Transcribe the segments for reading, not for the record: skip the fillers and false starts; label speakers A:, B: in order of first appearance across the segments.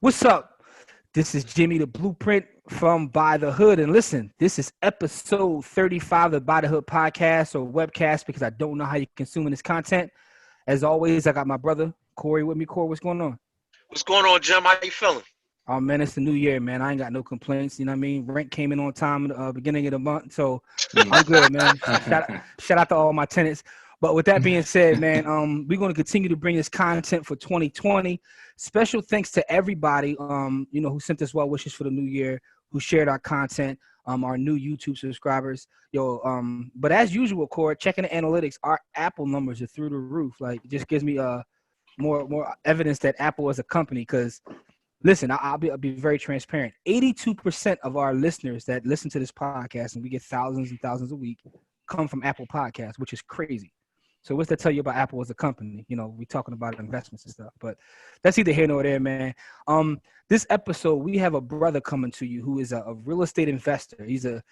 A: What's up? This is Jimmy the Blueprint from By the Hood. And listen, this is episode 35 of the By the Hood podcast or webcast because I don't know how you're consuming this content. As always, I got my brother Corey with me. Corey, what's going on?
B: What's going on, Jim? How you feeling?
A: Oh, man, it's the new year, man. I ain't got no complaints. You know what I mean? Rent came in on time beginning of the month. So I'm good, man. Shout out to all my tenants. But with that being said, man, we're going to continue to bring this content for 2020. Special thanks to everybody, who sent us well wishes for the new year, who shared our content, our new YouTube subscribers. But as usual, Corey, checking the analytics, our Apple numbers are through the roof. Like, it just gives me more evidence that Apple is a company because – listen, I'll be very transparent. 82% of our listeners that listen to this podcast, and we get thousands and thousands a week, come from Apple Podcasts, which is crazy. So what's that tell you about Apple as a company? You know, we're talking about investments and stuff, but that's either here nor there, man. This episode, we have a brother coming to you who is a real estate investor. He's a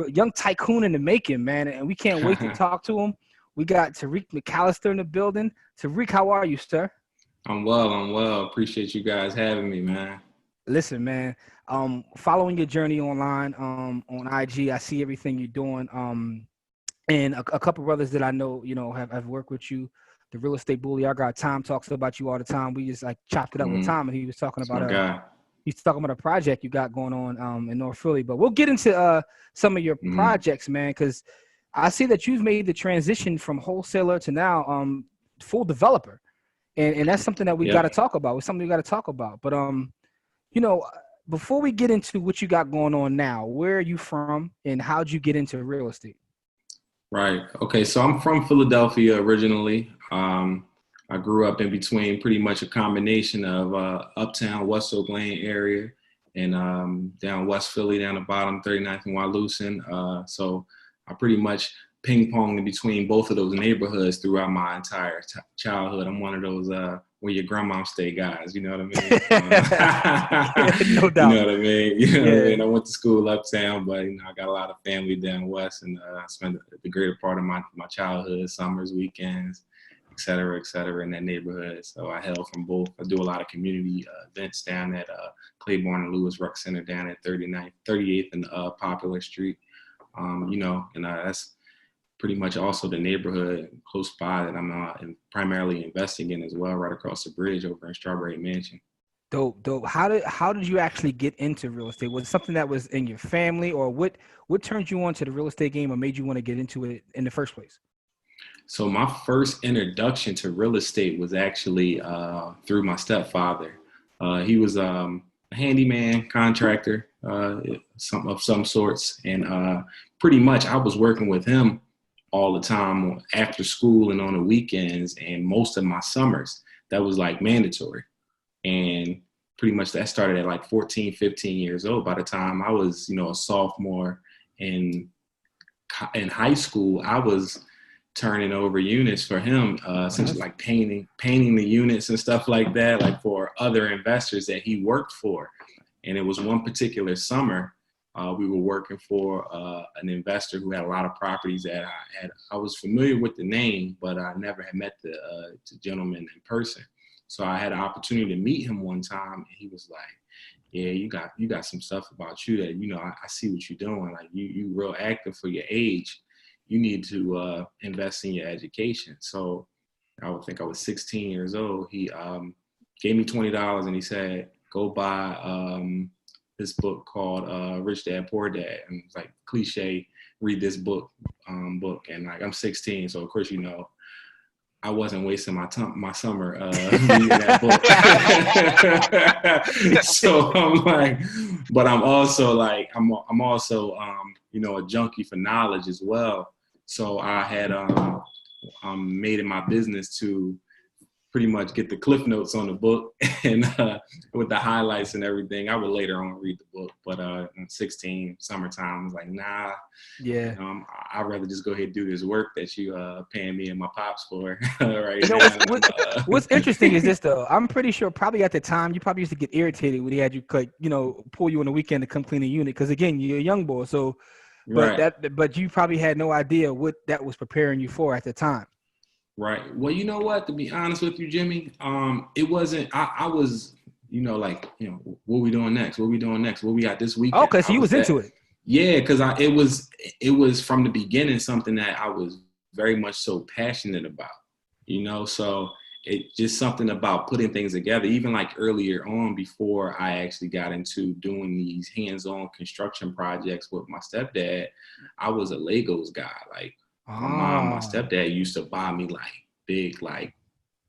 A: young tycoon in the making, man, and we can't wait to talk to him. We got Tarik McAllister in the building. Tarik, how are you, sir?
C: I'm well. Appreciate you guys having me, man.
A: Listen, man, following your journey online on IG, I see everything you're doing. And a couple brothers that I know, have worked with you. The real estate bully, our guy Tom talks about you all the time. We just like chopped it up with Tom, and he was talking about he's talking about a project you got going on in North Philly. But we'll get into some of your projects, man, because I see that you've made the transition from wholesaler to now full developer. And that's something that we got to talk about. It's something we got to talk about. But, before we get into what you got going on now, where are you from and how'd you get into real estate?
C: Right. Okay. So I'm from Philadelphia originally. I grew up in between pretty much a combination of uptown West Oak Lane area and down West Philly, down the bottom, 39th and Wyalusing. So I pretty much ping-pong in between both of those neighborhoods throughout my entire childhood. I'm one of those where your grandma stay guys, you know what I mean?
A: No doubt.
C: You know what I mean? You know what I mean? I went to school uptown, but I got a lot of family down west, and I spent the greater part of my childhood, summers, weekends, et cetera, in that neighborhood. So I hail from both. I do a lot of community events down at Claiborne and Lewis Rec Center down at 38th and Popular Street, and that's pretty much also the neighborhood close by that I'm primarily investing in as well, right across the bridge over in Strawberry Mansion.
A: Dope. How did you actually get into real estate? Was it something that was in your family, or what turned you on to the real estate game or made you want to get into it in the first place?
C: So my first introduction to real estate was actually through my stepfather. He was a handyman contractor of some sorts, and pretty much I was working with him all the time after school and on the weekends and most of my summers. That was like mandatory. And pretty much that started at like 14, 15 years old. By the time I was, a sophomore in high school, I was turning over units for him, essentially like painting the units and stuff like that, like for other investors that he worked for. And it was one particular summer, we were working for an investor who had a lot of properties that I was familiar with the name, but I never had met the gentleman in person. So I had an opportunity to meet him one time, and he was like, "Yeah, you got some stuff about you that I see what you're doing. Like you real active for your age. You need to invest in your education." So I would think I was 16 years old. He gave me $20 and he said, "Go buy this book called Rich Dad Poor Dad," and it's like cliche, read this book. And like I'm 16, so of course I wasn't wasting my summer reading that book. So I'm like, but I'm also a junkie for knowledge as well. So I had made it my business to pretty much get the cliff notes on the book and with the highlights and everything. I would later on read the book, but in 16, summertime, I was like, nah.
A: Yeah.
C: I'd rather just go ahead and do this work that you paying me and my pops for right now.
A: What's interesting is this, though. I'm pretty sure probably at the time you probably used to get irritated when they had you, like, pull you on the weekend to come clean a unit. Because, again, you're a young boy. So, but you probably had no idea what that was preparing you for at the time.
C: Right. Well, you know what? To be honest with you, Jimmy, it wasn't. I was like, what we doing next? What we doing next? What we got this weekend?
A: Okay, so you was into it.
C: Yeah, because it was from the beginning something that I was very much so passionate about, so it just something about putting things together, even like earlier on before I actually got into doing these hands-on construction projects with my stepdad. I was a Legos guy. Like my stepdad used to buy me like big, like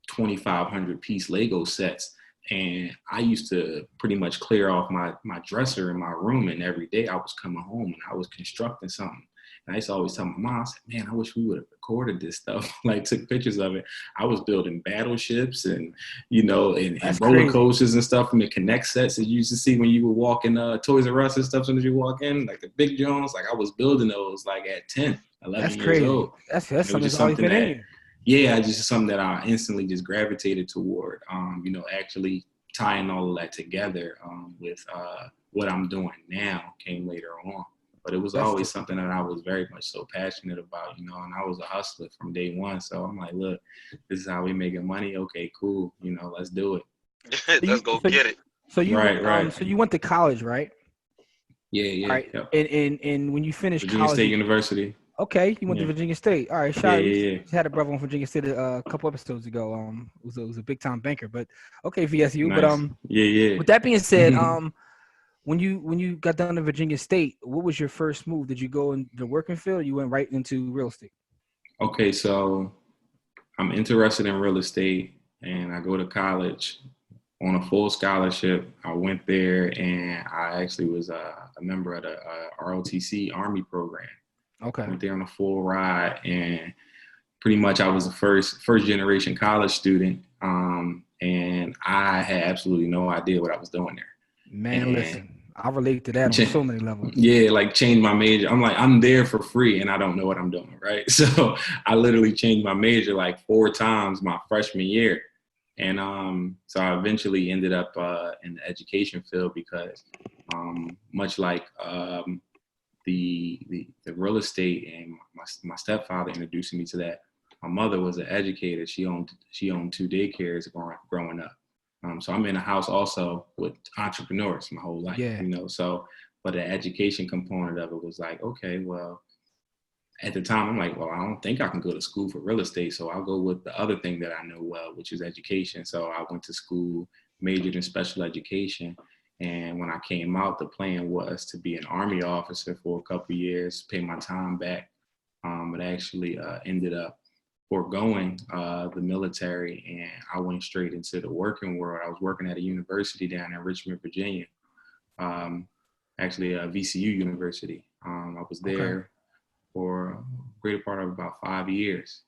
C: 2,500 piece Lego sets. And I used to pretty much clear off my dresser in my room, and every day I was coming home and I was constructing something. And I used to always tell my mom, I said, man, I wish we would have recorded this stuff, like took pictures of it. I was building battleships and, and roller coasters and stuff from the Connect sets that you used to see when you would walk in Toys R Us and stuff. As soon as you walk in, like the big Jones, like I was building those like at 10, 11 years old.
A: That's something that's always been in you.
C: Yeah, just something that I instantly just gravitated toward, actually tying all of that together with what I'm doing now came later on. But it was always something that I was very much so passionate about, and I was a hustler from day one. So I'm like, look, this is how we making money. Okay, cool. Let's do it.
B: Let's go get it.
A: So you so you went to college, right?
C: Yeah.
A: Right.
C: Yep.
A: And when you finished
C: Virginia
A: college,
C: State University.
A: Okay, you went to Virginia State. All right, shout out.
C: Yeah.
A: Had a brother on Virginia State a couple episodes ago. It was a big time banker, but okay, VSU.
C: Nice.
A: But
C: yeah.
A: With that being said, when you got done to Virginia State, what was your first move? Did you go in the working field, or you went right into real estate?
C: Okay, so I'm interested in real estate, and I go to college on a full scholarship. I went there, and I actually was a member of the ROTC Army program.
A: Okay.
C: Went there on a full ride, and pretty much I was a first generation college student, and I had absolutely no idea what I was doing there.
A: Man, listen, I relate to that on so many levels.
C: Yeah, like changed my major. I'm like, I'm there for free, and I don't know what I'm doing, right? So I literally changed my major like 4 times my freshman year, and so I eventually ended up in the education field because, much like the real estate and my stepfather introducing me to that. My mother was an educator. She owned 2 daycares growing up. So I'm in a house also with entrepreneurs my whole life, so, but the education component of it was like, okay, well, at the time I'm like, well, I don't think I can go to school for real estate. So I'll go with the other thing that I know well, which is education. So I went to school, majored in special education. And when I came out, the plan was to be an Army officer for a couple of years, pay my time back. But I actually ended up foregoing the military, and I went straight into the working world. I was working at a university down in Richmond, Virginia, actually VCU University. I was there for a greater part of about 5 years,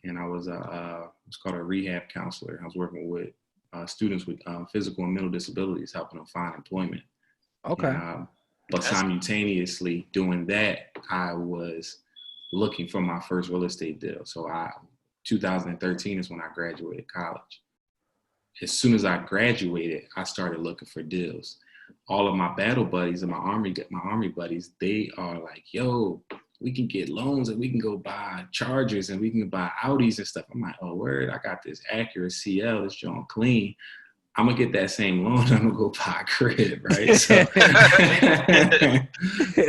C: and I was it's called a rehab counselor. I was working with students with physical and mental disabilities, helping them find employment.
A: Okay.
C: And, but simultaneously doing that, I was looking for my first real estate deal. So 2013 is when I graduated college. As soon as I graduated, I started looking for deals. All of my battle buddies and my army buddies, they are like, yo, we can get loans and we can go buy Chargers and we can buy Audis and stuff. I'm like, oh, word, I got this Acura CL, this joint clean. I'm going to get that same loan. I'm going to go buy a crib, right?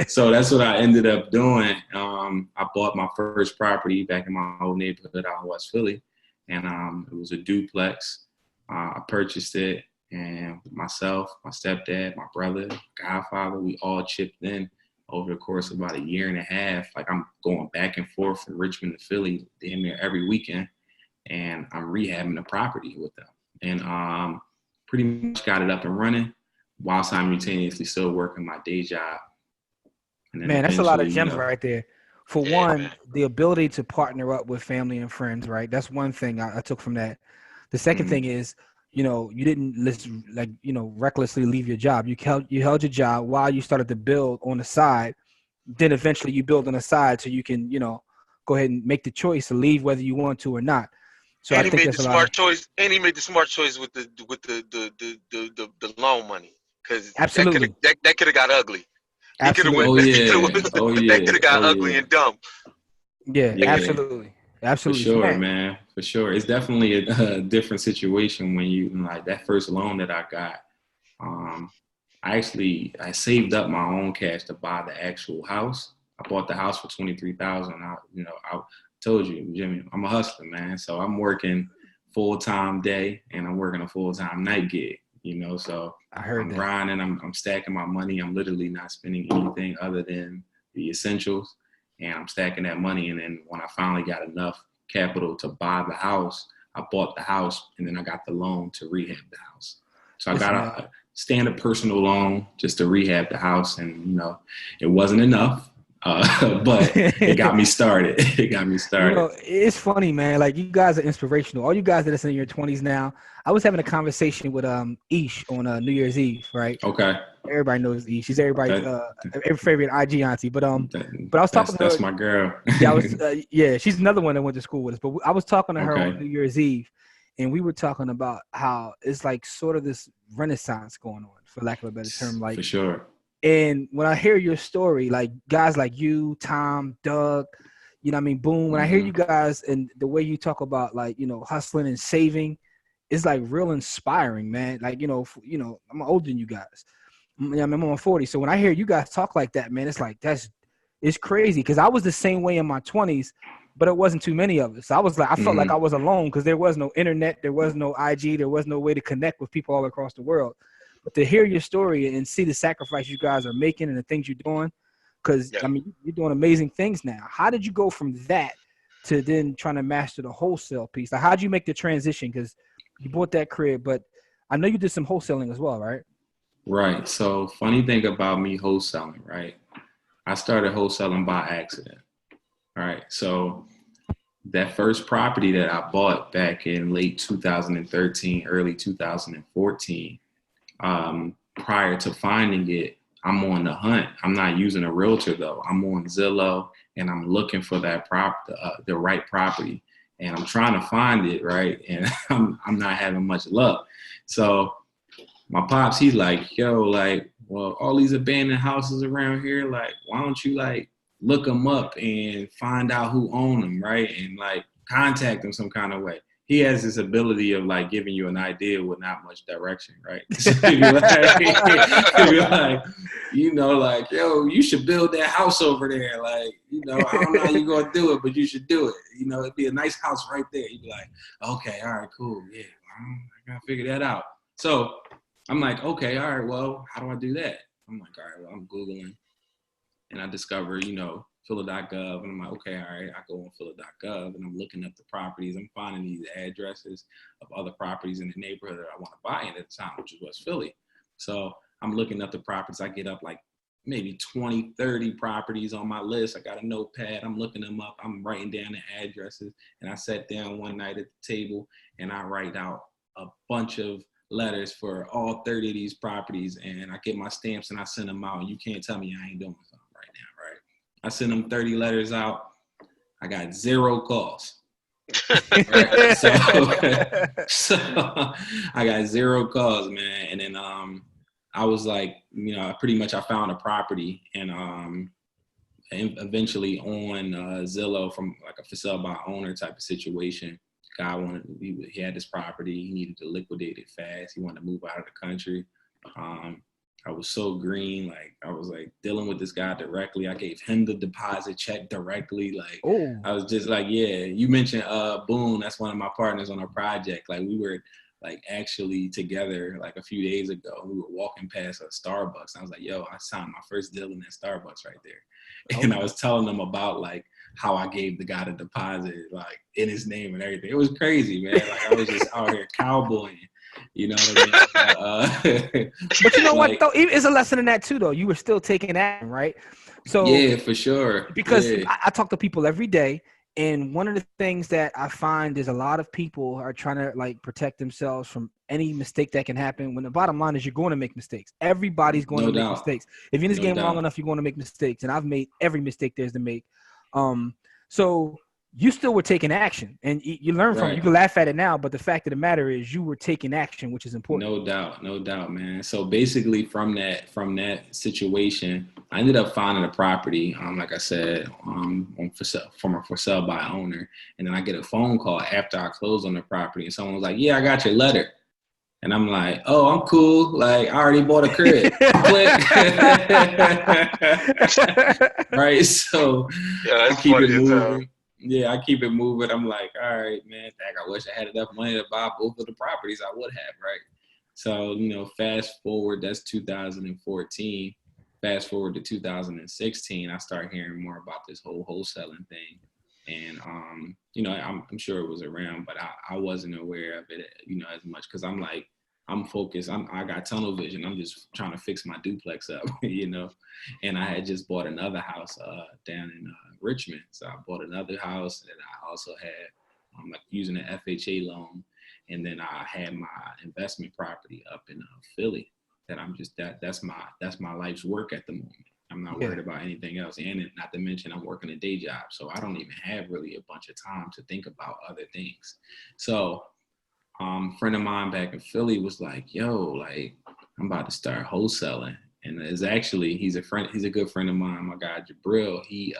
C: So that's what I ended up doing. I bought my first property back in my old neighborhood out in West Philly. And it was a duplex. I purchased it. And myself, my stepdad, my brother, my godfather, we all chipped in over the course of about a year and a half. Like I'm going back and forth from Richmond to Philly damn near every weekend. And I'm rehabbing the property with them. And pretty much got it up and running while simultaneously still working my day job. And
A: man, that's a lot of gems right there. For one, the ability to partner up with family and friends, right? That's one thing I took from that. The second thing is, you didn't recklessly leave your job. You held your job while you started to build on the side. Then eventually you build on the side so you can, go ahead and make the choice to leave whether you want to or not. So
B: and he made the smart choice. And he made the smart choice with the loan money, because
A: absolutely
B: that could have got ugly. He could have went. That could have got ugly and dumb.
A: Yeah, absolutely.
C: For sure, man. For sure, it's definitely a different situation when you like that first loan that I got I saved up my own cash to buy the actual house. I bought the house for $23,000. I told you, Jimmy, I'm a hustler, man. So I'm working full-time day and I'm working a full-time night gig, so I'm grinding, I'm stacking my money. I'm literally not spending anything other than the essentials, and I'm stacking that money. And then when I finally got enough capital to buy the house, I bought the house, and then I got the loan to rehab the house. So I got a standard personal loan just to rehab the house, and it wasn't enough. But it got me started.
A: It's funny, man. Like, you guys are inspirational. All you guys that are in your 20s now. I was having a conversation with Ish on New Year's Eve, right?
C: Okay.
A: Everybody knows Ish. She's everybody's favorite IG auntie. But I was talking to her.
C: That's my girl.
A: Yeah, she's another one that went to school with us. But I was talking to her on New Year's Eve, and we were talking about how it's like sort of this renaissance going on, for lack of a better term. Like,
C: for sure.
A: And when I hear your story, like guys like you, Tom, Doug, Boom, when I hear you guys and the way you talk about, like, hustling and saving, it's like real inspiring, man. Like, I'm older than you guys. I'm 40. So when I hear you guys talk like that, man, it's like, it's crazy. Cause I was the same way in my 20s, but it wasn't too many of us. I was like, I felt like I was alone because there was no internet, there was no IG, there was no way to connect with people all across the world. But to hear your story and see the sacrifice you guys are making and the things you're doing, because, you're doing amazing things now. How did you go from that to then trying to master the wholesale piece? Like, how did you make the transition? Because you bought that crib, but I know you did some wholesaling as well, right?
C: Right. So funny thing about me wholesaling, right? I started wholesaling by accident. All right. So that first property that I bought back in late 2013, early 2014, prior to finding it, I'm on the hunt. I'm not using a realtor though. I'm on Zillow and I'm looking for that the right property, and I'm trying to find it, right? And I'm not having much luck. So my pops, he's like, yo, like, well, all these abandoned houses around here, like, why don't you like look them up and find out who own them, right? And like contact them some kind of way. He has this ability of like giving you an idea with not much direction, right? So he'd be like, yo, you should build that house over there. Like, I don't know how you're going to do it, but you should do it. It'd be a nice house right there. You'd be like, okay, all right, cool. Yeah, I got to figure that out. So I'm like, okay, all right, well, how do I do that? I'm like, all right, well, I'm Googling, and I discover, Phila.gov, and I'm like, okay, all right, I go on Phila.gov, and I'm looking up the properties. I'm finding these addresses of other properties in the neighborhood that I want to buy in at the time, which is West Philly. So I'm looking up the properties. I get up like maybe 20, 30 properties on my list. I got a notepad. I'm looking them up. I'm writing down the addresses, and I sat down one night at the table, and I write out a bunch of letters for all 30 of these properties, and I get my stamps and I send them out, and you can't tell me I ain't doing something right now, right? I send them 30 letters out. I got 0 calls. Right? So I got 0 calls, man. And then I was like, I found a property, and eventually on Zillow from like a for sale by owner type of situation. Guy he had this property. He needed to liquidate it fast. He wanted to move out of the country. I was so green. Like, I was like dealing with this guy directly. I gave him the deposit check directly. Like, I was just like, yeah, you mentioned Boone. That's one of my partners on our project. Like, we were like actually together like a few days ago. We were walking past a Starbucks. And I was like, yo, I signed my first deal in that Starbucks right there. And I was telling them about like how I gave the guy the deposit, like in his name and everything. It was crazy, man. Like, I was just out here cowboying, you know what I mean?
A: But you know what, though? It's a lesson in that too, though. You were still taking action, right? So
C: yeah, for sure.
A: Because I talk to people every day, and one of the things that I find is a lot of people are trying to like protect themselves from any mistake that can happen. When the bottom line is you're going to make mistakes. Everybody's going to make mistakes. If you're in this game long enough, you're going to make mistakes. And I've made every mistake there's to make. So you still were taking action, and you learn from it. You can laugh at it now, but the fact of the matter is you were taking action, which is important.
C: No doubt, man. So basically from that situation, I ended up finding a property, like I said, from a for sale by owner. And then I get a phone call after I closed on the property, and someone was like, yeah, I got your letter. And I'm like, oh, I'm cool. Like, I already bought a crib. Right? So
B: Yeah,
C: I
B: that's
C: keep it
B: funny as hell.
C: moving. Yeah, I keep it moving. I'm like, all right, man, I wish I had enough money to buy both of the properties I would have, right? So, fast forward, that's 2014. Fast forward to 2016, I start hearing more about this whole wholesaling thing. And, I'm sure it was around, but I wasn't aware of it, as much because I'm focused. I got tunnel vision. I'm just trying to fix my duplex up, And I had just bought another house down in Richmond. So I bought another house, and I also had using an FHA loan, and then I had my investment property up in Philly. That I'm just that's my life's work at the moment. I'm not worried about anything else, and not to mention I'm working a day job, so I don't even have really a bunch of time to think about other things. So, friend of mine back in Philly was like, "Yo, like I'm about to start wholesaling," and he's a friend. He's a good friend of mine. My guy Jabril. He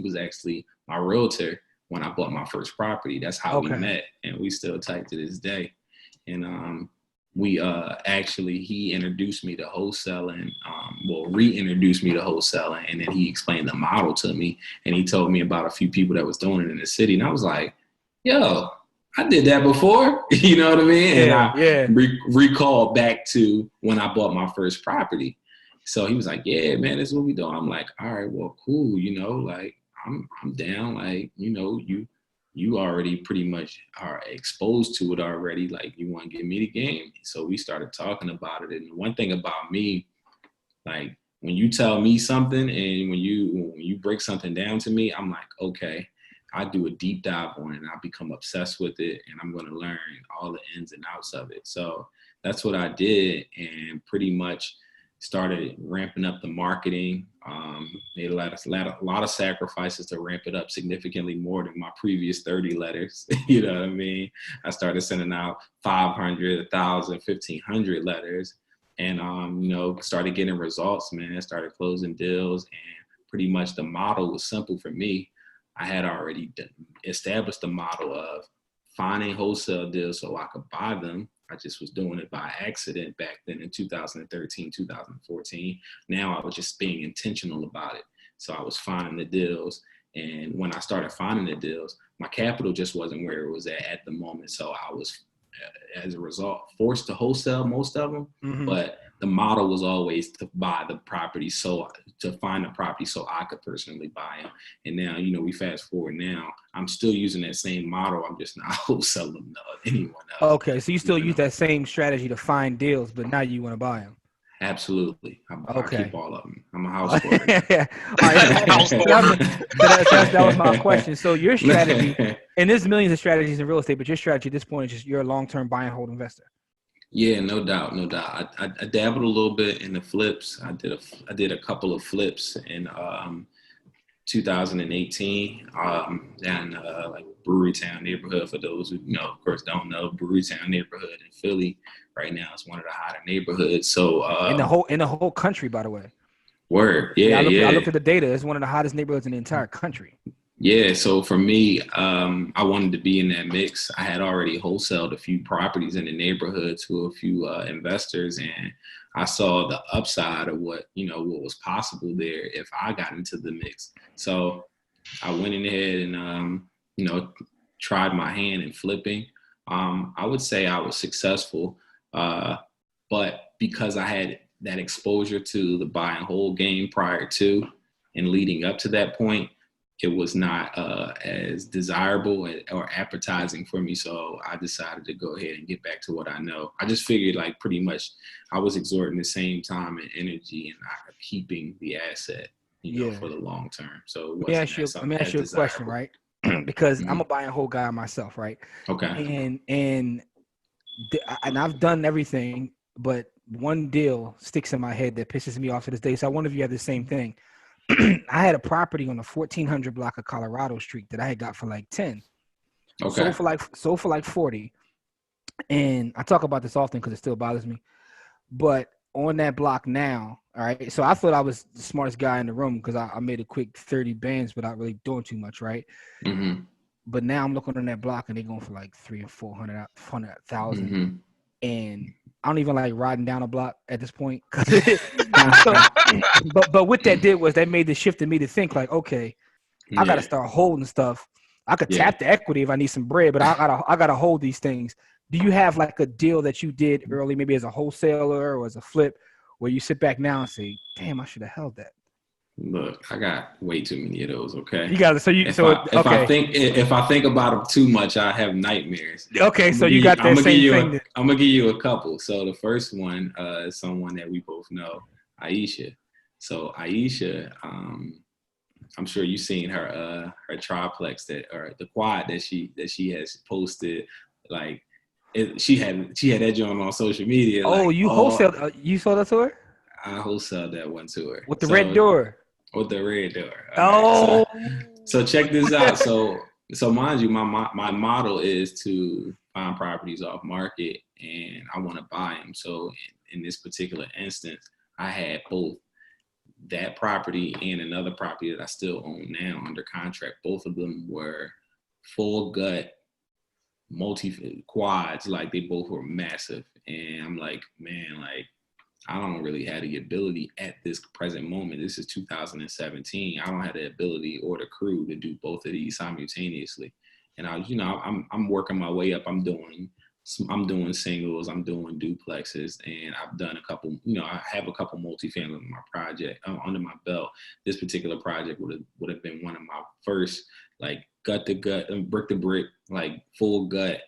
C: was actually my realtor when I bought my first property. That's how we met, and we still tight to this day. And he introduced me to wholesaling, reintroduced me to wholesaling, and then he explained the model to me, and he told me about a few people that was doing it in the city, and I was like, yo, I did that before, you know what I mean? And I recalled back to when I bought my first property. So he was like, yeah, man, this is what we doing. I'm like, all right, well, cool, like I'm down, like, you already pretty much are exposed to it already. Like, you want to give me the game. So we started talking about it. And one thing about me, like when you tell me something and when you break something down to me, I'm like, okay, I do a deep dive on it and I become obsessed with it. And I'm going to learn all the ins and outs of it. So that's what I did. And pretty much started ramping up the marketing, made a lot of sacrifices to ramp it up significantly more than my previous 30 letters. You know what I mean? I started sending out 500, 1,000, 1,500 letters and, started getting results, man. Started closing deals, and pretty much the model was simple for me. I had already established the model of finding wholesale deals so I could buy them. I just was doing it by accident back then in 2013, 2014. Now I was just being intentional about it. So I was finding the deals. And when I started finding the deals, my capital just wasn't where it was at the moment. So I was, as a result, forced to wholesale most of them. Mm-hmm. But the model was always to buy the property, to find the property so I could personally buy them. And now, we fast forward now, I'm still using that same model. I'm just not wholesaling them to anyone else.
A: Okay, so you still use that same strategy to find deals, but now you want to buy them.
C: Absolutely. I keep all of them. I'm a house builder.
A: That was my question. So your strategy, and there's millions of strategies in real estate, but your strategy at this point is just you're a long-term buy and hold investor.
C: Yeah, no doubt. I dabbled a little bit in the flips. I did a couple of flips in 2018 down like Brewerytown neighborhood. For those who of course don't know, Brewerytown neighborhood in Philly right now is one of the hotter neighborhoods. So
A: in the whole country, by the way.
C: Word,
A: I looked at the data. It's one of the hottest neighborhoods in the entire country.
C: Yeah, so for me, I wanted to be in that mix. I had already wholesaled a few properties in the neighborhood to a few investors, and I saw the upside of what was possible there if I got into the mix. So I went in ahead and tried my hand in flipping. I would say I was successful, but because I had that exposure to the buy and hold game prior to and leading up to that point, it was not as desirable or appetizing for me. So I decided to go ahead and get back to what I know. I just figured like pretty much I was exerting the same time and energy and not keeping the asset, for the long term. So it wasn't
A: let me ask you a question, right? Because I'm a buy and hold guy myself, right?
C: Okay.
A: And I've done everything, but one deal sticks in my head that pisses me off to this day. So I wonder if you have the same thing. I had a property on the 1400 block of Colorado Street that I had got for like 10.
C: Okay.
A: Sold for like 40. And I talk about this often because it still bothers me. But on that block now, all right. So I thought I was the smartest guy in the room because I made a quick 30 bands without really doing too much, right?
C: Mm-hmm.
A: But now I'm looking on that block and they're going for like 300,000 or 400,000.
C: Mm-hmm.
A: and I don't even like riding down a block at this point. So, but what that did was that made the shift in me to think like, okay, I got to start holding stuff. I could tap the equity if I need some bread, but I gotta hold these things. Do you have like a deal that you did early, maybe as a wholesaler or as a flip, where you sit back now and say, "Damn, I should have held that."
C: Look, I got way too many of those. Okay,
A: you got it. So you
C: if I think about them too much, I have nightmares.
A: Okay, so you got that same thing.
C: I'm gonna give you a couple. So the first one is someone that we both know, Aisha. So Aisha, I'm sure you've seen her triplex or the quad that she has posted. Like she had that joint on social media.
A: Oh,
C: like,
A: you wholesaled? You sold that to her?
C: I wholesaled that one to her
A: with the red door.
C: With the red door.
A: Oh.
C: So check this out. So mind you, my model is to find properties off market, and I want to buy them. So in this particular instance, I had both that property and another property that I still own now under contract. Both of them were full gut multi quads. Like they both were massive. And I'm like, man, like I don't really have the ability at this present moment. This is 2017. I don't have the ability or the crew to do both of these simultaneously. And I'm working my way up. I'm doing singles, I'm doing duplexes, and I've done a couple, I have a couple multifamily on my project under my belt. This particular project would have been one of my first, like gut to gut, brick to brick, like full gut,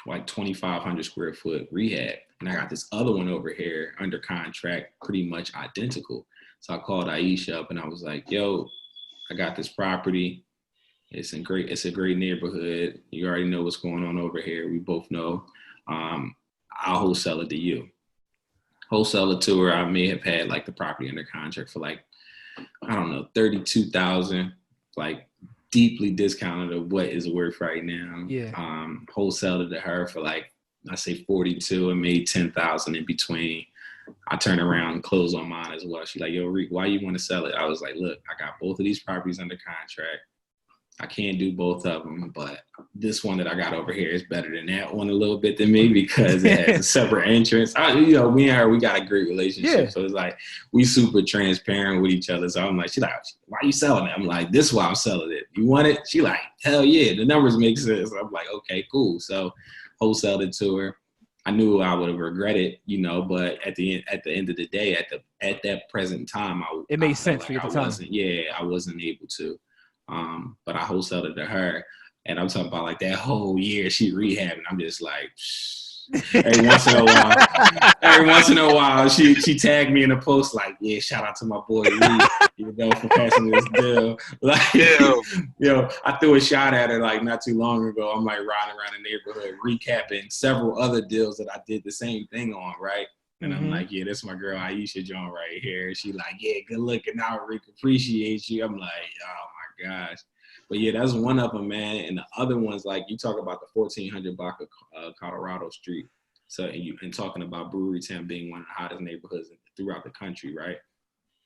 C: like 2,500 square foot rehab. And I got this other one over here under contract, pretty much identical. So I called Aisha up and I was like, yo, I got this property. It's a great neighborhood. You already know what's going on over here. We both know. I'll wholesale it to you. Wholesale it to her. I may have had like the property under contract for like, I don't know, $32,000, like deeply discounted of what is worth right now.
A: Yeah.
C: Wholesale it to her for like, I say 42 and made 10,000 in between. I turn around and close on mine as well. She's like, yo, Reek, why you want to sell it? I was like, look, I got both of these properties under contract. I can't do both of them, but this one that I got over here is better than that one a little bit than me because it has a separate entrance. Me and her, we got a great relationship. Yeah. So it's like, we super transparent with each other. So I'm like, she's like, why are you selling it? I'm like, this is why I'm selling it. You want it? She like, hell yeah, the numbers make sense. I'm like, okay, cool. So wholesaled it to her. I knew I would have regretted, but at the end of the day, at that present time,
A: it made sense for you at the time.
C: I wasn't able to. But I wholesaled it to her, and I'm talking about like that whole year she rehabbing. I'm just like, every once in a while, she tagged me in a post like, yeah, shout out to my boy Lee, for passing this deal. Like, I threw a shot at her like not too long ago. I'm like riding around the neighborhood recapping several other deals that I did the same thing on, right? And I'm like, yeah, that's my girl Aisha John right here. She like, yeah, good looking out, Rick, appreciate you. I'm like, oh my gosh. But yeah, that's one of them, man. And the other ones, like you talk about the 1400 block of Colorado Street. So, and talking about Brewery Town being one of the hottest neighborhoods throughout the country, right?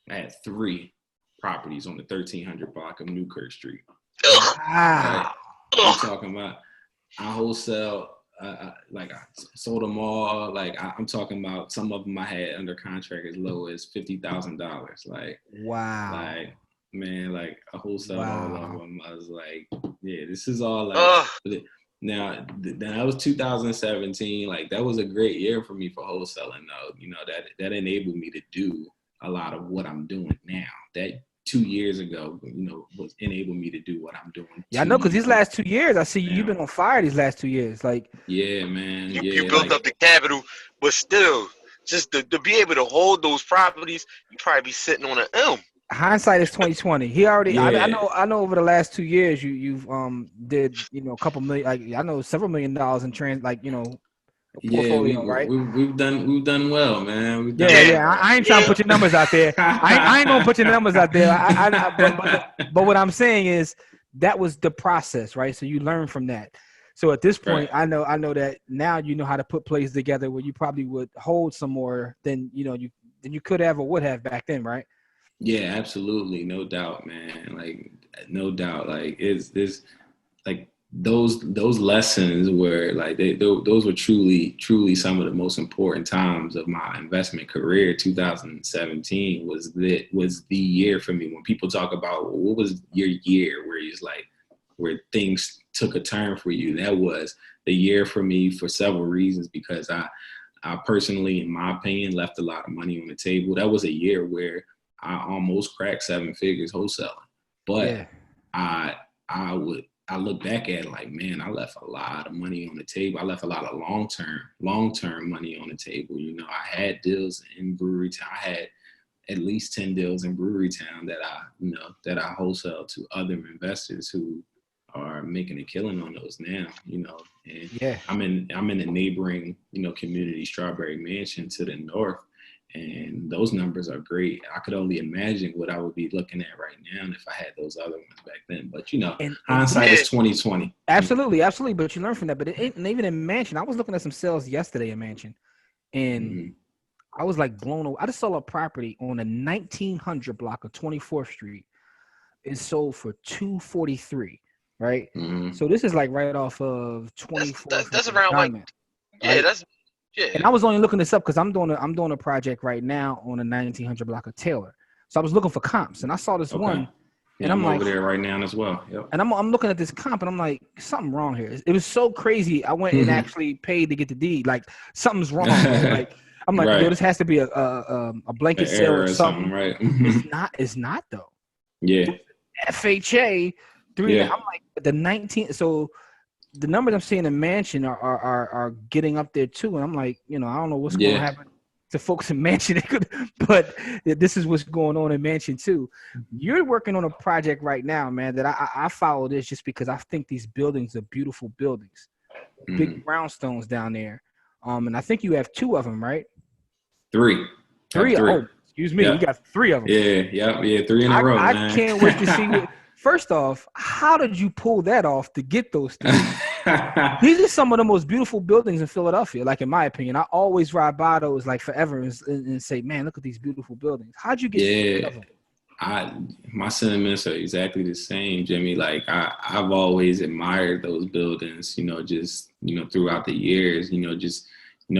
C: I had 3 properties on the 1300 block of Newkirk Street.
A: Wow.
C: Right? I'm talking about, I wholesale, I sold them all. Like I'm talking about some of them I had under contract as low as $50,000. Like, wow. Like, man, like a wholesale all of them. I was like, yeah, this is all like. Now that was 2017. Like that was a great year for me for wholesaling, though. That enabled me to do a lot of what I'm doing now. That 2 years ago, was enabled me to do what I'm doing.
A: Yeah, I know, because these last 2 years, I see you've been on fire these last 2 years. Like,
C: yeah, man.
B: You built up the capital, but still, just to be able to hold those properties, you probably be sitting on an M.
A: Hindsight is 2020. He already. Yeah. I know. Over the last 2 years, you've did a couple million. Like I know several $1 million in portfolio, right?
C: We've done well, man.
A: I ain't trying to put your numbers out there. I ain't gonna put your numbers out there. But what I'm saying is that was the process, right? So you learn from that. So at this point, right. I know that now you know how to put plays together where you probably would hold some more than you could have or would have back then, right?
C: Yeah, absolutely, no doubt, man. Like no doubt, like it's this like those lessons were like those were truly some of the most important times of my investment career. 2017 was the year for me. When people talk about what was your year where it's like where things took a turn for you, that was the year for me for several reasons, because I personally, in my opinion, left a lot of money on the table. That was a year where I almost cracked 7 figures wholesaling, but I look back at it like, man, I left a lot of money on the table. I left a lot of long-term money on the table. You know, I had deals in Brewery Town. I had at least 10 deals in Brewery Town that I wholesale to other investors who are making a killing on those now, you know. And I'm in a neighboring, you know, community, Strawberry Mansion, to the north. And those numbers are great. I could only imagine what I would be looking at right now if I had those other ones back then. But, you know, hindsight is 20/20.
A: Absolutely. But you learn from that. But even in Mansion, I was looking at some sales yesterday in Mansion, and I was like blown away. I just saw a property on a 1900 block of 24th Street. It sold for $243, right? So this is like right off of 24th.
B: That's around Diamond, like, right? Yeah.
A: And I was only looking this up because I'm doing a project right now on a 1900 block of Taylor. So I was looking for comps, and I saw this one, and I'm like,
C: over there right now as well. Yep.
A: And I'm looking at this comp, and I'm like, something wrong here. It was so crazy. I went and actually paid to get the deed. Like, something's wrong. Like, I'm like, yo, this has to be a blanket sale or something.
C: Right?
A: It's not though.
C: Yeah.
A: FHA 3. I'm like the 19. So the numbers I'm seeing in Mansion are getting up there too, and I'm like, you know, I don't know what's going to happen to folks in Mansion, but this is what's going on in Mansion too. You're working on a project right now, man, that I follow this just because I think these buildings are beautiful buildings, big brownstones down there, and I think you have 2 of them, right?
C: Three.
A: Oh, excuse me, you got 3 of them.
C: Yeah, 3 in a row.
A: I can't wait to see what. First off, how did you pull that off to get those 3? These are some of the most beautiful buildings in Philadelphia, like in my opinion. I always ride by those like forever and say, man, look at these beautiful buildings. How'd you get 3 of them?
C: My sentiments are exactly the same, Jimmy. Like I've always admired those buildings, you know, just, you know, throughout the years,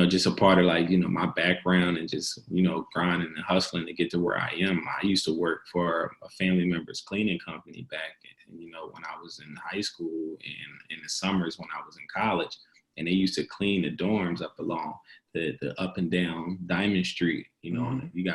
C: just a part of like, you know, my background and just, you know, grinding and hustling to get to where I am. I used to work for a family member's cleaning company back, you know, when I was in high school and in the summers when I was in college, and they used to clean the dorms up along the up and down Diamond Street. You know, you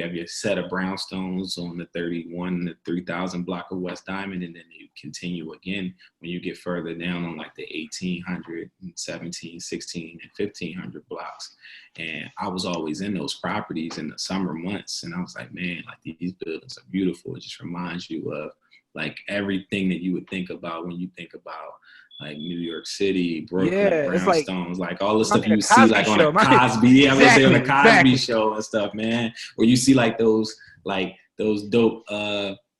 C: have your set of brownstones on the 31 to 3000 block of West Diamond, and then you continue again when you get further down on like the 1800, 17, 16, and 1500 blocks. And I was always in those properties in the summer months, and I was like, man, like these buildings are beautiful. It just reminds you of like everything that you would think about when you think about like New York City, Brooklyn, brownstones, like all the stuff you see like on a Cosby. Yeah, I was saying on the Cosby show and stuff, man. Where you see like those dope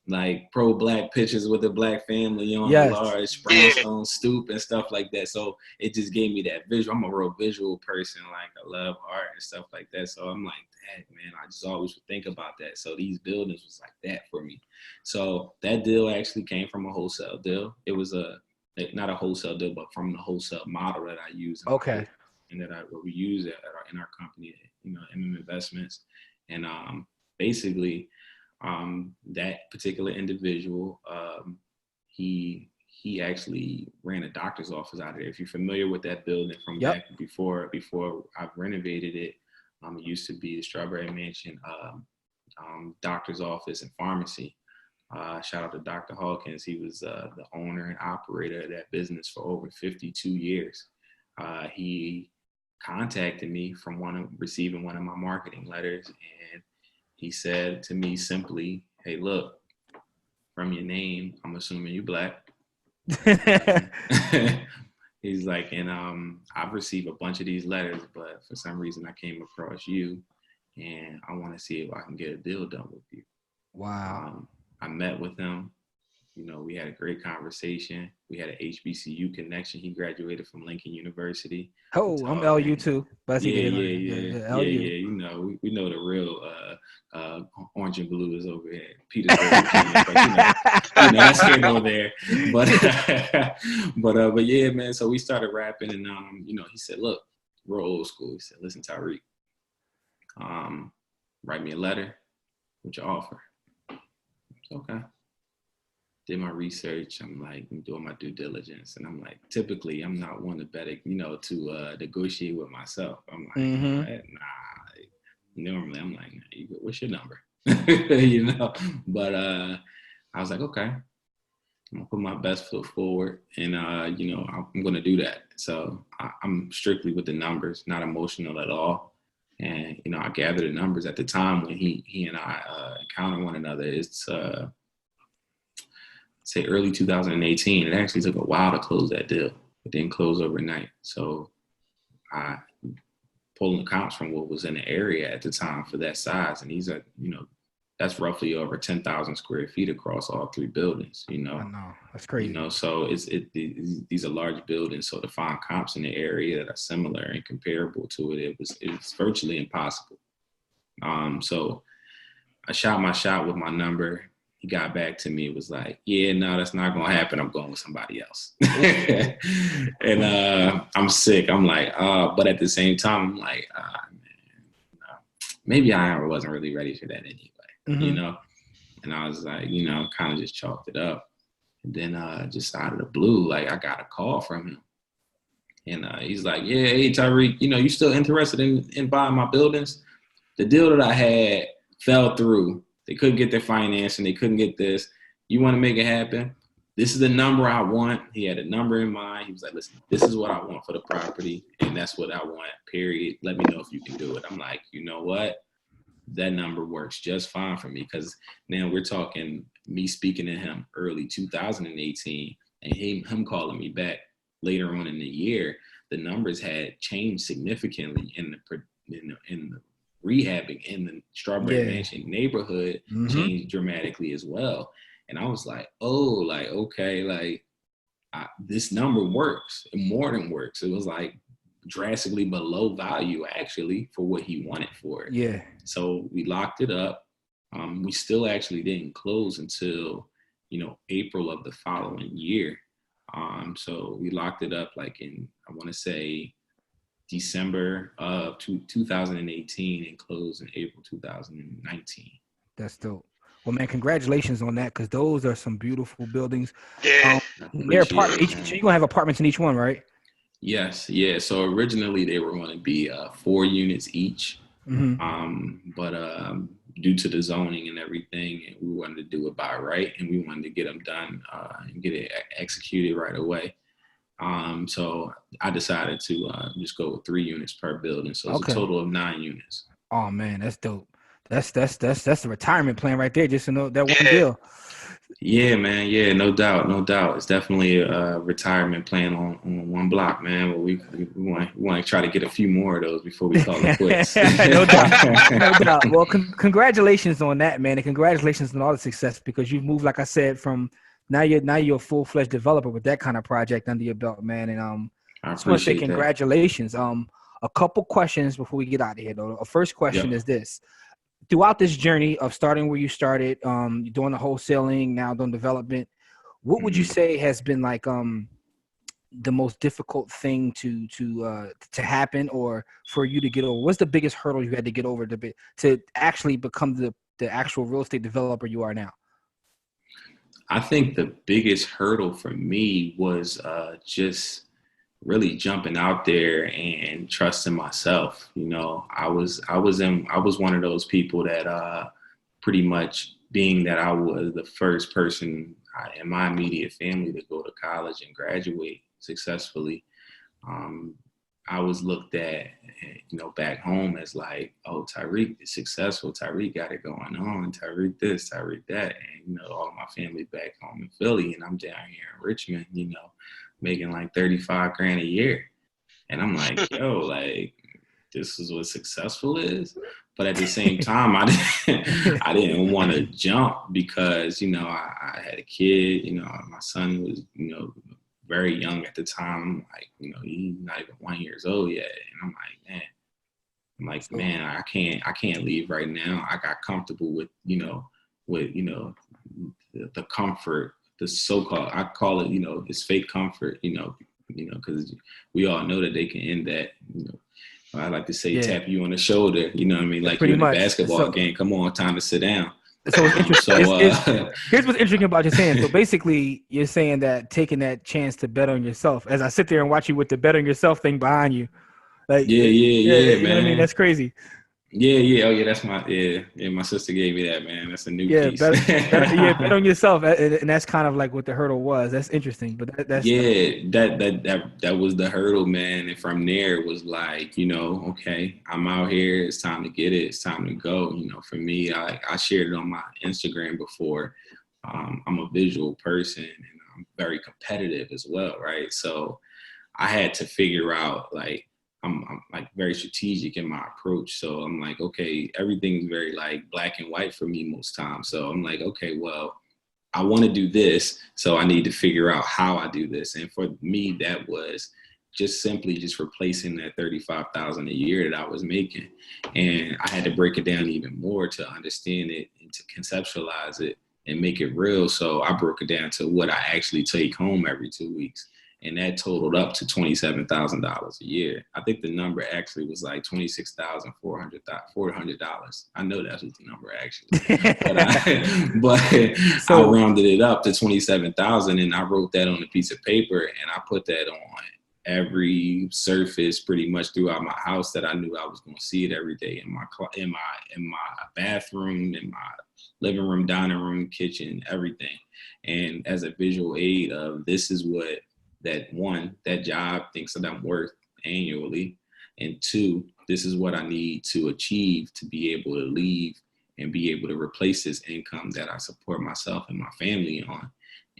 C: like pro-black pictures with the black family on a large brownstone stoop and stuff like that. So it just gave me that visual. I'm a real visual person. Like I love art and stuff like that. So I'm like, dang, man, I just always would think about that. So these buildings was like that for me. So that deal actually came from a wholesale deal. It was not a wholesale deal, but from the wholesale model that I use. And that we use it in our company, you know, MM Investments. And basically, that particular individual, he actually ran a doctor's office out of there. If you're familiar with that building from back before I've renovated it, it used to be the Strawberry Mansion doctor's office and pharmacy. Shout out to Dr. Hawkins. He was the owner and operator of that business for over 52 years. He contacted me from receiving one of my marketing letters, and he said to me simply, hey, look, from your name, I'm assuming you black. He's like, and I've received a bunch of these letters, but for some reason I came across you, and I want to see if I can get a deal done with you.
A: Wow.
C: I met with him. You know, we had a great conversation. We had an HBCU connection. He graduated from Lincoln University.
A: Oh, I'm LU too. But
C: yeah. You know, we know the real Orange and Blue is over here. Petersburg, that's here go there. But yeah, man. So we started rapping, and he said, "Look, we're old school." He said, "Listen, Tarik, write me a letter with your offer." Okay. Did my research. I'm like, I'm doing my due diligence, and I'm like, typically, I'm not one to bet, to negotiate with myself. I'm like, nah. Normally, I'm like, nah, what's your number? But I was like, okay, I'm gonna put my best foot forward, and I'm gonna do that. So I'm strictly with the numbers, not emotional at all. And I gathered the numbers at the time when he and I encountered one another. It's say early 2018. It actually took a while to close that deal. It didn't close overnight. So I pulling accounts from what was in the area at the time for that size. And these are, that's roughly over 10,000 square feet across all three buildings,
A: I know, that's crazy.
C: So these are large buildings. So to find comps in the area that are similar and comparable to it, it's virtually impossible. So I shot my shot with my number. He got back to me. It was like, yeah, no, that's not going to happen. I'm going with somebody else. And I'm sick. I'm like, but at the same time, I'm like, man, no. Maybe I wasn't really ready for that anyway, And I was like, kind of just chalked it up. And then just out of the blue, like I got a call from him. And he's like, yeah, hey, Tarik, you still interested in buying my buildings? The deal that I had fell through. They couldn't get their financing. They couldn't get this. You want to make it happen? This is the number I want. He had a number in mind. He was like, listen, this is what I want for the property. And that's what I want, period. Let me know if you can do it. I'm like, you know what? That number works just fine for me. Because now we're talking me speaking to him early 2018 and him calling me back later on in the year. The numbers had changed significantly in the rehabbing in the Strawberry Mansion neighborhood changed dramatically as well. And I was like, okay, this number works. It more than works. It was like drastically below value actually for what he wanted for it.
A: Yeah. So
C: we locked it up. We still actually didn't close until, April of the following year. So we locked it up like in, I want to say, December of 2018 and closed in April 2019.
A: That's dope. Well, man, congratulations on that, because those are some beautiful buildings.
B: Yeah.
A: They're apartments. So you're going to have apartments in each one, right?
C: Yes. Yeah. So originally they were going to be 4 units each. But due to the zoning and everything, we wanted to do it by right, and we wanted to get them done and get it executed right away. So I decided to just go with 3 units per building. So it's a total of 9 units.
A: Oh man, that's dope. That's the retirement plan right there. Just to know that one deal.
C: Yeah, man. Yeah, no doubt. It's definitely a retirement plan on one block, man. But we want to try to get a few more of those before we call it quits.
A: No doubt. Well, congratulations on that, man, and congratulations on all the success, because you've moved, like I said, from now you're a full-fledged developer with that kind of project under your belt, man. And I just want to say congratulations. A couple questions before we get out of here, though. The first question is this. Throughout this journey of starting where you started, doing the wholesaling, now doing development, what would you say has been like the most difficult thing to happen, or for you to get over? What's the biggest hurdle you had to get over to actually become the actual real estate developer you are now?
C: I think the biggest hurdle for me was just really jumping out there and trusting myself. I was one of those people that pretty much, being that I was the first person in my immediate family to go to college and graduate successfully, I was looked at, back home as like, oh, Tarik is successful. Tarik got it going on. Tarik this, Tarik that. And, all of my family back home in Philly, and I'm down here in Richmond, making like $35,000 a year. And I'm like, yo, like, this is what successful is. But at the same time, I didn't want to jump because, I had a kid, my son was, very young at the time. Like, he's not even 1 year old yet. And I'm like, man, I can't leave right now. I got comfortable with the comfort, the so-called, I call it, it's fake comfort, because we all know that they can end that, I like to say, tap you on the shoulder, you know what I mean? Like you're in a basketball game. Come on, time to sit down.
A: So it's interesting. Here's what's interesting about you saying. So basically, you're saying that taking that chance to bet on yourself. As I sit there and watch you with the bet on yourself thing behind you, like
C: yeah,
A: you
C: man.
A: know what I mean? That's crazy.
C: Yeah. Oh yeah, that's my my sister gave me that, man. That's a new piece.
A: Bet on yourself, and that's kind of like what the hurdle was. That's interesting, but
C: that was the hurdle, man. And from there it was like, okay, I'm out here. It's time to get it. It's time to go. For me, I shared it on my Instagram before. I'm a visual person, and I'm very competitive as well, right? So I had to figure out like. I'm like very strategic in my approach. So I'm like, okay, everything's very like black and white for me most times. So I'm like, okay, well, I want to do this. So I need to figure out how I do this. And for me, that was just simply just replacing that $35,000 a year that I was making. And I had to break it down even more to understand it and to conceptualize it and make it real. So I broke it down to what I actually take home every 2 weeks. And that totaled up to $27,000 a year. I think the number actually was like $26,400. I know that was the number actually, but I rounded it up to 27,000, and I wrote that on a piece of paper, and I put that on every surface pretty much throughout my house that I knew I was going to see it every day, in my bathroom, in my living room, dining room, kitchen, everything, and as a visual aid of this is what. That job thinks that I'm worth annually. And 2, this is what I need to achieve to be able to leave and be able to replace this income that I support myself and my family on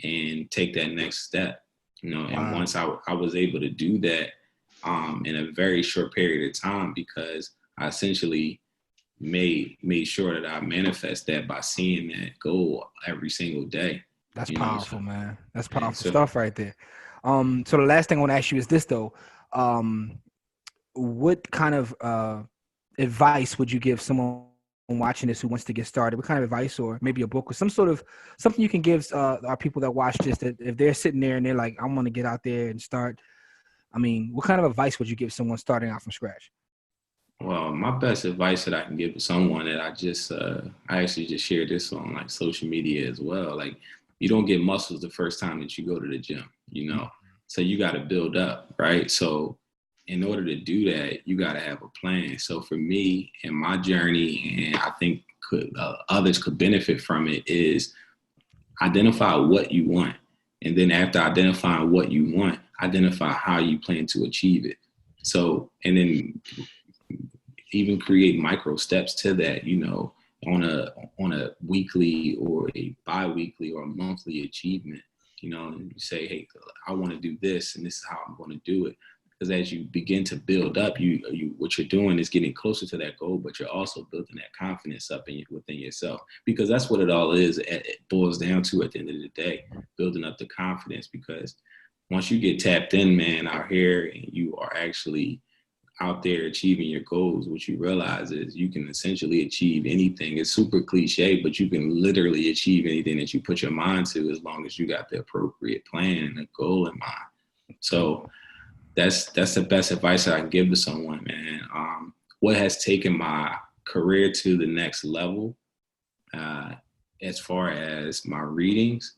C: and take that next step. And once I was able to do that in a very short period of time, because I essentially made sure that I manifest that by seeing that goal every single day.
A: That's powerful, man. That's powerful stuff right there. So the last thing I want to ask you is this though. What kind of advice would you give someone watching this who wants to get started? What kind of advice, or maybe a book or something you can give our people that watch this, that if they're sitting there and they're like, I want to get out there and start. I mean, what kind of advice would you give someone starting out from scratch?
C: Well, my best advice that I can give to someone that I actually just shared this on like social media as well. Like, you don't get muscles the first time that you go to the gym, so you got to build up, right? So in order to do that, you got to have a plan. So for me and my journey, and I think others could benefit from it, is identify what you want. And then after identifying what you want, identify how you plan to achieve it. So, and then even create micro steps to that, on a weekly or a bi-weekly or a monthly achievement, and you say, hey, I want to do this, and this is how I'm going to do it. Because as you begin to build up, what you're doing is getting closer to that goal, but you're also building that confidence up within yourself, because that's what it all is. It boils down to at the end of the day, building up the confidence. Because once you get tapped in, man, out here, and you are actually out there achieving your goals, what you realize is you can essentially achieve anything. It's super cliche, but you can literally achieve anything that you put your mind to, as long as you got the appropriate plan and a goal in mind. So that's the best advice that I can give to someone, man. What has taken my career to the next level, as far as my readings,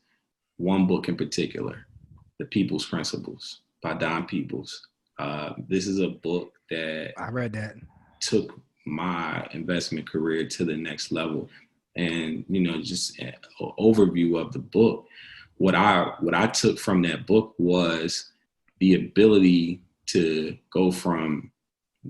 C: one book in particular, The People's Principles by Don Peoples. This is a book that
A: I read that
C: took my investment career to the next level. And, just an overview of the book. What I took from that book was the ability to go from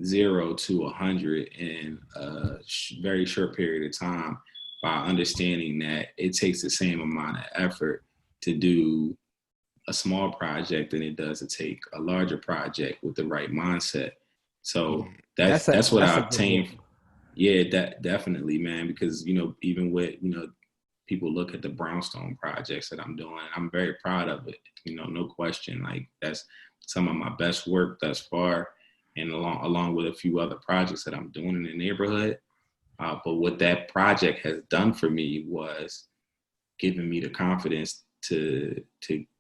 C: 0 to 100 in a very short period of time, by understanding that it takes the same amount of effort to do a small project than it does to take a larger project with the right mindset. So that's what I obtained. Yeah, that definitely, man, because, even with, people look at the brownstone projects that I'm doing, I'm very proud of it, no question. Like, that's some of my best work thus far. and along with a few other projects that I'm doing in the neighborhood. But what that project has done for me was giving me the confidence to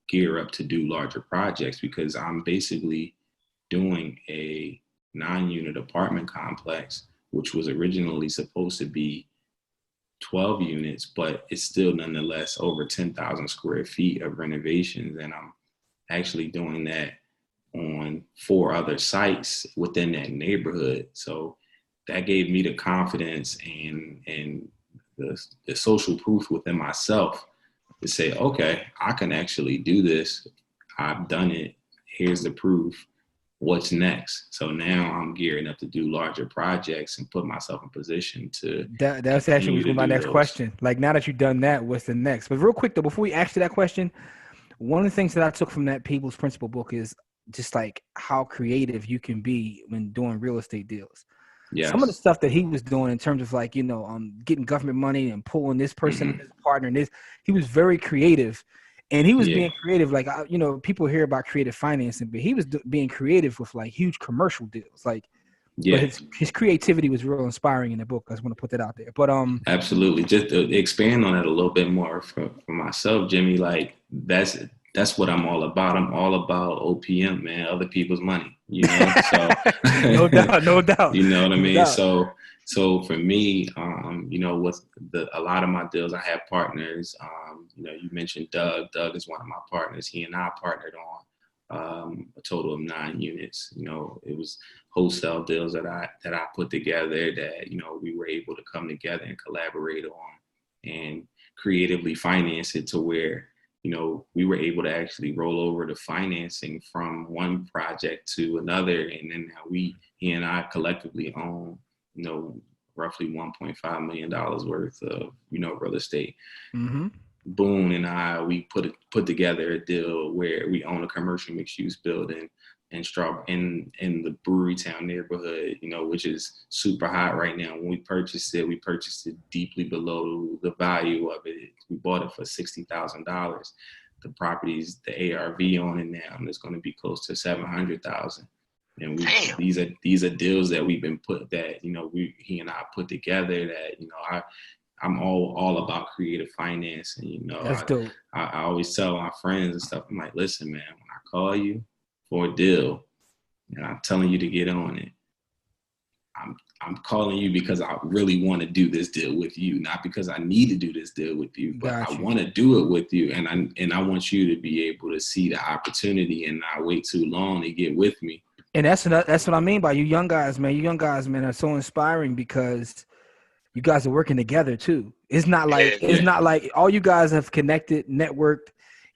C: gear up to do larger projects, because I'm basically doing a 9-unit apartment complex, which was originally supposed to be 12 units, but it's still nonetheless over 10,000 square feet of renovations. And I'm actually doing that on 4 other sites within that neighborhood. So that gave me the confidence and the social proof within myself to say, okay, I can actually do this. I've done it. Here's the proof. What's next? So now I'm gearing up to do larger projects and put myself in position to.
A: That's actually my next question. Like, now that you've done that, what's the next? But real quick though, before we ask you that question, one of the things that I took from that People's Principle book is just like how creative you can be when doing real estate deals. Yes. Some of the stuff that he was doing in terms of like, getting government money and pulling this person, his partner, and this, he was very creative. And he was being creative, like, people hear about creative financing, but he was being creative with like huge commercial deals. Like, but his creativity was real inspiring in the book. I just want to put that out there. But
C: absolutely, just to expand on that a little bit more for myself, Jimmy. Like, that's what I'm all about. I'm all about OPM, man. Other people's money, So
A: no doubt.
C: You know what I mean? So for me, with a lot of my deals, I have partners. You mentioned Doug. Doug is one of my partners. He and I partnered on a total of 9 units. It was wholesale deals that I put together that, we were able to come together and collaborate on and creatively finance it to where, we were able to actually roll over the financing from one project to another. And then now he and I collectively own, roughly $1.5 million worth of, real estate. Mm-hmm. Boone and I, we put together a deal where we own a commercial mixed use building in the Brewerytown neighborhood, which is super hot right now. When we purchased it deeply below the value of it. We bought it for $60,000. The property's the ARV on it now, and it's going to be close to $700,000. And these are deals that we've been he and I put together that, I'm all about creative financing.
A: That's dope.
C: I always tell my friends and stuff, I'm like, listen, man, when I call you for a deal and I'm telling you to get on it, I'm calling you because I really want to do this deal with you, not because I need to do this deal with you, but I want to do it with you. And I want you to be able to see the opportunity and not wait too long to get with me.
A: And that's what I mean by you young guys, man. You young guys, man, are so inspiring because you guys are working together too. It's not like all you guys have connected, networked,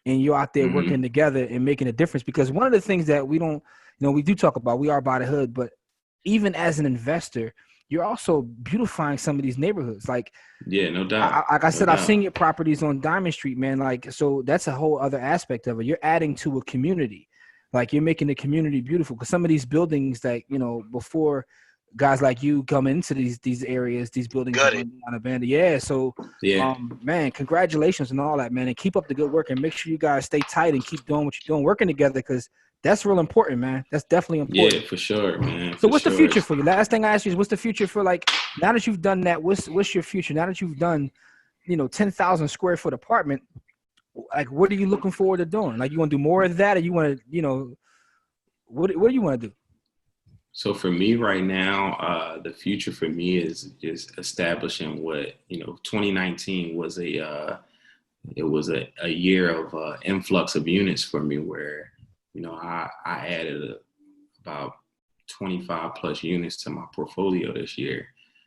A: and you're out there working together and making a difference. Because one of the things that we don't, we do talk about, we are by the hood, but even as an investor, you're also beautifying some of these neighborhoods. Like,
C: no doubt.
A: Like I said, I've seen your properties on Diamond Street, man. Like, so that's a whole other aspect of it. You're adding to a community. Like, you're making the community beautiful. Because some of these buildings that, before guys like you come into these areas, these buildings are abandoned. Yeah. So, man, congratulations and all that, man. And keep up the good work and make sure you guys stay tight and keep doing what you're doing, working together, because that's real important, man. That's definitely important.
C: Yeah, for sure, man.
A: So what's the future for you? Last thing I asked you is, what's the future for, like, now that you've done that, what's your future? Now that you've done, 10,000 square foot apartment, like, what are you looking forward to doing? Like, you want to do more of that, or you want to, what do you want to do?
C: So for me right now, the future for me is just establishing what, 2019 was a year of influx of units for me where, I added about 25 plus units to my portfolio this year.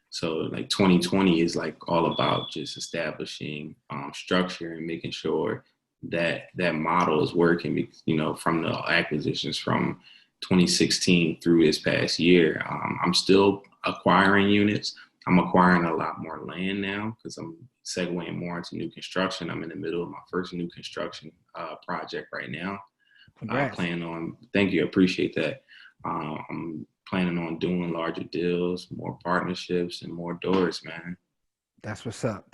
C: So like 2020 is like all about just establishing structure and making sure that model is working, from the acquisitions from 2016 through this past year. I'm still acquiring units. I'm acquiring a lot more land now because I'm segueing more into new construction. I'm in the middle of my first new construction project right now. Thank you, I appreciate that. I'm planning on doing larger deals, more partnerships, and more doors, man.
A: That's what's up,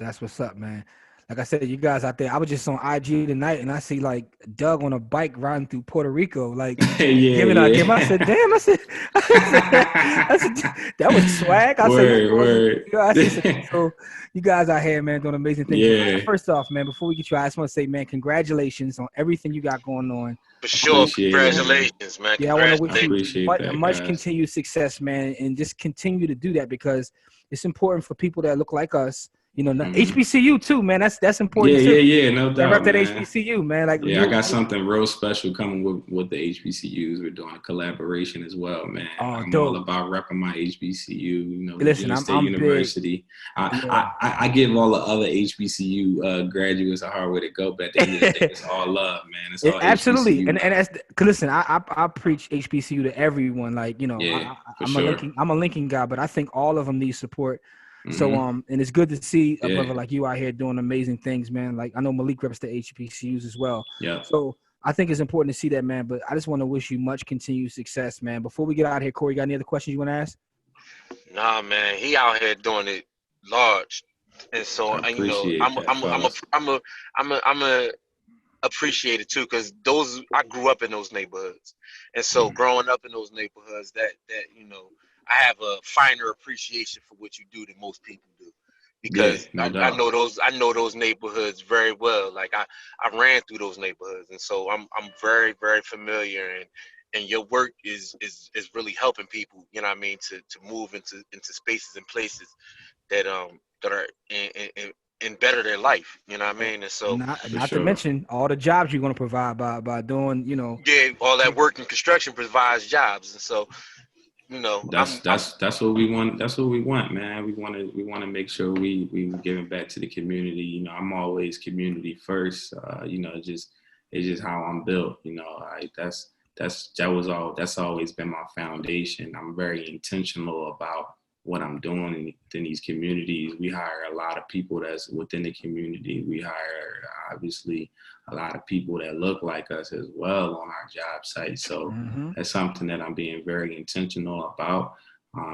A: man. like I said, you guys out there. I was just on IG tonight, and I see like Doug on a bike riding through Puerto Rico, like giving out game. I said, damn. I said that was swag. I said,
C: word.
A: So you guys out here, man, doing amazing things.
C: Yeah.
A: First off, man, before we get you, I just want to say, man, congratulations on everything you got going on.
B: For sure, congratulations,
C: it,
B: man.
A: Yeah, I want to wish
C: you
A: much continued success, man, and just continue to do that because it's important for people that look like us. You know, HBCU too, man. That's important too.
C: Yeah, no doubt.
A: Rep that HBCU, man. Like,
C: I got something real special coming with the HBCUs. We're doing a collaboration as well, man. I'm all about repping my HBCU. You know,
A: listen,
C: Virginia State
A: I'm
C: University. I give all the other HBCU graduates a hard way to go, but at the end of the day, it's all love, man. It's all
A: absolutely.
C: HBCU.
A: And that's listen. I preach HBCU to everyone. Like, you know, I'm a Lincoln guy, but I think all of them need support. So and it's good to see a brother like you out here doing amazing things, man. Like I know Malik reps the HBCUs as well.
C: Yeah.
A: So I think it's important to see that, man. But I just want to wish you much continued success, man. Before we get out of here, Corey, you got any other questions you want to ask?
B: Nah, man, he out here doing it large, and so you know, I'm a appreciate it too, because I grew up in those neighborhoods, and so growing up in those neighborhoods, that you know. I have a finer appreciation for what you do than most people do, because I know those neighborhoods very well. Like I ran through those neighborhoods, and so I'm very, very familiar. And your work is really helping people. You know what I mean, to move into spaces and places that are and better their life. You know what I mean. And so
A: not to mention all the jobs you're going to provide by doing, you know.
B: Yeah, all that work in construction provides jobs, and so. You know,
C: that's what we want. That's what we want, man. We want to make sure we giving back to the community. You know, I'm always community first. You know, it's just how I'm built. You know, that's always been my foundation. I'm very intentional about what I'm doing in these communities. We hire a lot of people that's within the community. We hire obviously a lot of people that look like us as well on our job site. So that's something that I'm being very intentional about,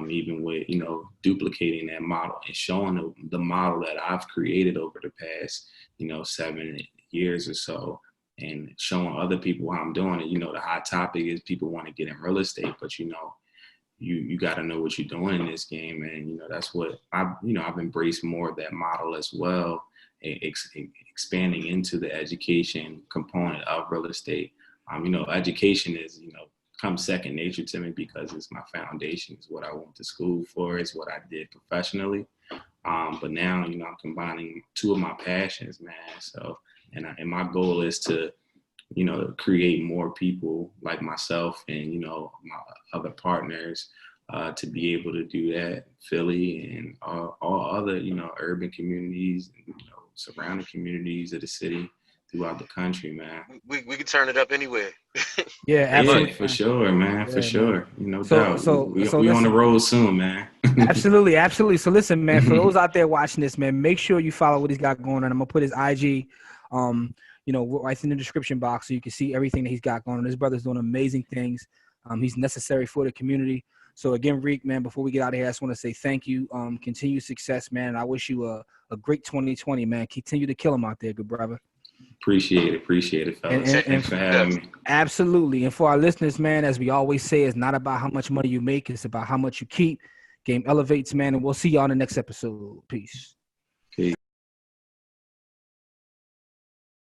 C: even with, you know, duplicating that model and showing the model that I've created over the past, you know, 7 years or so, and showing other people how I'm doing it. You know, the hot topic is people want to get in real estate, but, you know, you got to know what you're doing in this game. And, you know, that's what I've embraced more of that model as well, expanding into the education component of real estate. You know, education is, you know, comes second nature to me because it's my foundation. It's what I went to school for. It's what I did professionally. But now, you know, I'm combining two of my passions, man. So, and my goal is to, you know, create more people like myself and, you know, my other partners to be able to do that. Philly and all other, you know, urban communities, you know, surrounding communities of the city throughout the country, man.
B: We can turn it up anywhere.
A: Yeah, absolutely.
C: Yeah, for sure, man. For sure. You know, we
A: listen,
C: on the road soon, man.
A: Absolutely. So listen, man, for those out there watching this, man, make sure you follow what he's got going on. I'm gonna put his IG, you know, right in the description box so you can see everything that he's got going on. His brother's doing amazing things. He's necessary for the community. So again, Reek, man, before we get out of here, I just want to say thank you. Continued success, man. I wish you a great 2020, man. Continue to kill him out there, good brother.
C: Appreciate it, fellas. Thanks for having me.
A: Absolutely. And for our listeners, man, as we always say, it's not about how much money you make. It's about how much you keep. Game elevates, man. And we'll see y'all in the next episode. Peace.